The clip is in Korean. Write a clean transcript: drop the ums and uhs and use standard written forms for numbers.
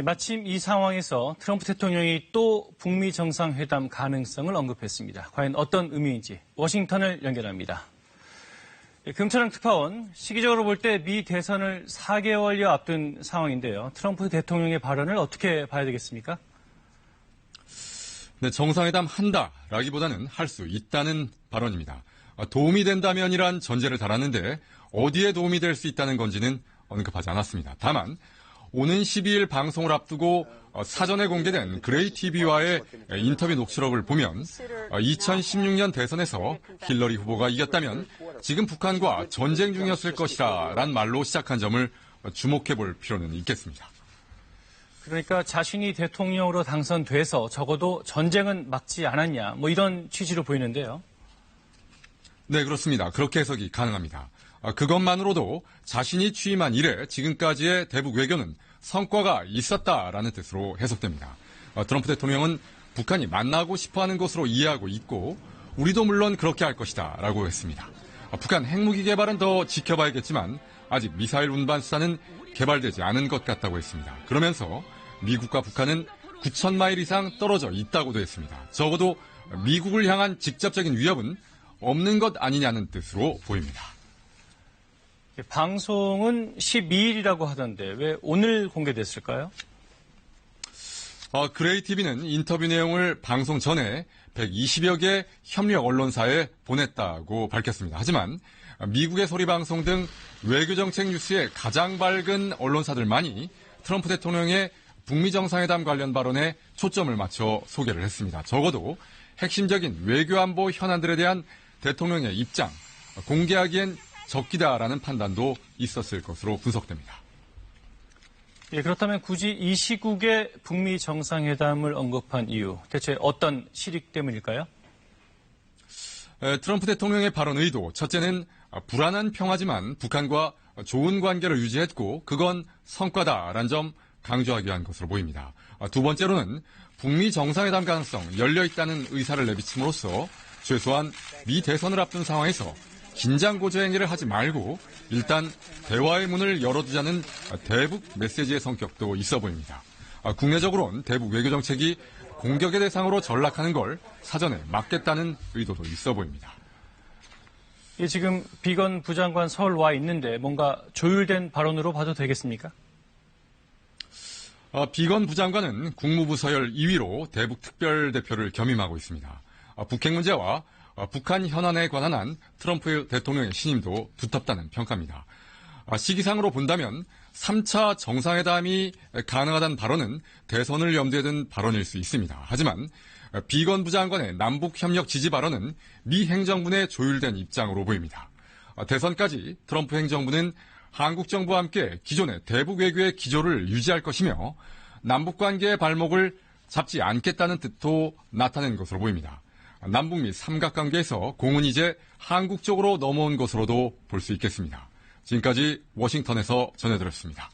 마침 이 상황에서 트럼프 대통령이 또 북미 정상회담 가능성을 언급했습니다. 과연 어떤 의미인지 워싱턴을 연결합니다. 금천ang 특파원, 시기적으로 볼 때 미 대선을 4개월여 앞둔 상황인데요. 트럼프 대통령의 발언을 어떻게 봐야 되겠습니까? 네, 정상회담 한다라기보다는 할 수 있다는 발언입니다. 도움이 된다면이란 전제를 달았는데 어디에 도움이 될 수 있다는 건지는 언급하지 않았습니다. 다만 오는 12일 방송을 앞두고 사전에 공개된 그레이 TV와의 인터뷰 녹취록을 보면 2016년 대선에서 힐러리 후보가 이겼다면 지금 북한과 전쟁 중이었을 것이라는 말로 시작한 점을 주목해 볼 필요는 있겠습니다. 그러니까 자신이 대통령으로 당선돼서 적어도 전쟁은 막지 않았냐, 이런 취지로 보이는데요. 네, 그렇습니다. 그렇게 해석이 가능합니다. 그것만으로도 자신이 취임한 이래 지금까지의 대북 외교는 성과가 있었다라는 뜻으로 해석됩니다. 트럼프 대통령은 북한이 만나고 싶어하는 것으로 이해하고 있고 우리도 물론 그렇게 할 것이다 라고 했습니다. 북한 핵무기 개발은 더 지켜봐야겠지만 아직 미사일 운반 수단은 개발되지 않은 것 같다고 했습니다. 그러면서 미국과 북한은 9,000마일 이상 떨어져 있다고도 했습니다. 적어도 미국을 향한 직접적인 위협은 없는 것 아니냐는 뜻으로 보입니다. 방송은 12일이라고 하던데 왜 오늘 공개됐을까요? 그레이 TV는 인터뷰 내용을 방송 전에 120여 개 협력 언론사에 보냈다고 밝혔습니다. 하지만 미국의 소리방송 등 외교정책 뉴스에 가장 밝은 언론사들만이 트럼프 대통령의 북미 정상회담 관련 발언에 초점을 맞춰 소개를 했습니다. 적어도 핵심적인 외교안보 현안들에 대한 대통령의 입장, 공개하기엔 적기다라는 판단도 있었을 것으로 분석됩니다. 그렇다면 굳이 이 시국에 북미 정상회담을 언급한 이유, 대체 어떤 실익 때문일까요? 트럼프 대통령의 발언 의도, 첫째는 불안한 평화지만 북한과 좋은 관계를 유지했고 그건 성과다라는 점 강조하기 위한 것으로 보입니다. 두 번째로는 북미 정상회담 가능성 열려있다는 의사를 내비침으로써 최소한 미 대선을 앞둔 상황에서 긴장고조 행위를 하지 말고 일단 대화의 문을 열어두자는 대북 메시지의 성격도 있어 보입니다. 국내적으로는 대북 외교정책이 공격의 대상으로 전락하는 걸 사전에 막겠다는 의도도 있어 보입니다. 지금 비건 부장관 서울 와 있는데 뭔가 조율된 발언으로 봐도 되겠습니까? 비건 부장관은 국무부 서열 2위로 대북 특별대표를 겸임하고 있습니다. 북핵 문제와 북한 현안에 관한 한 트럼프 대통령의 신임도 두텁다는 평가입니다. 시기상으로 본다면 3차 정상회담이 가능하다는 발언은 대선을 염두에 둔 발언일 수 있습니다. 하지만 비건 부장관의 남북협력 지지 발언은 미 행정부 내 조율된 입장으로 보입니다. 대선까지 트럼프 행정부는 한국 정부와 함께 기존의 대북 외교의 기조를 유지할 것이며 남북관계의 발목을 잡지 않겠다는 뜻도 나타낸 것으로 보입니다. 남북미 삼각관계에서 공은 이제 한국 쪽으로 넘어온 것으로도 볼 수 있겠습니다. 지금까지 워싱턴에서 전해드렸습니다.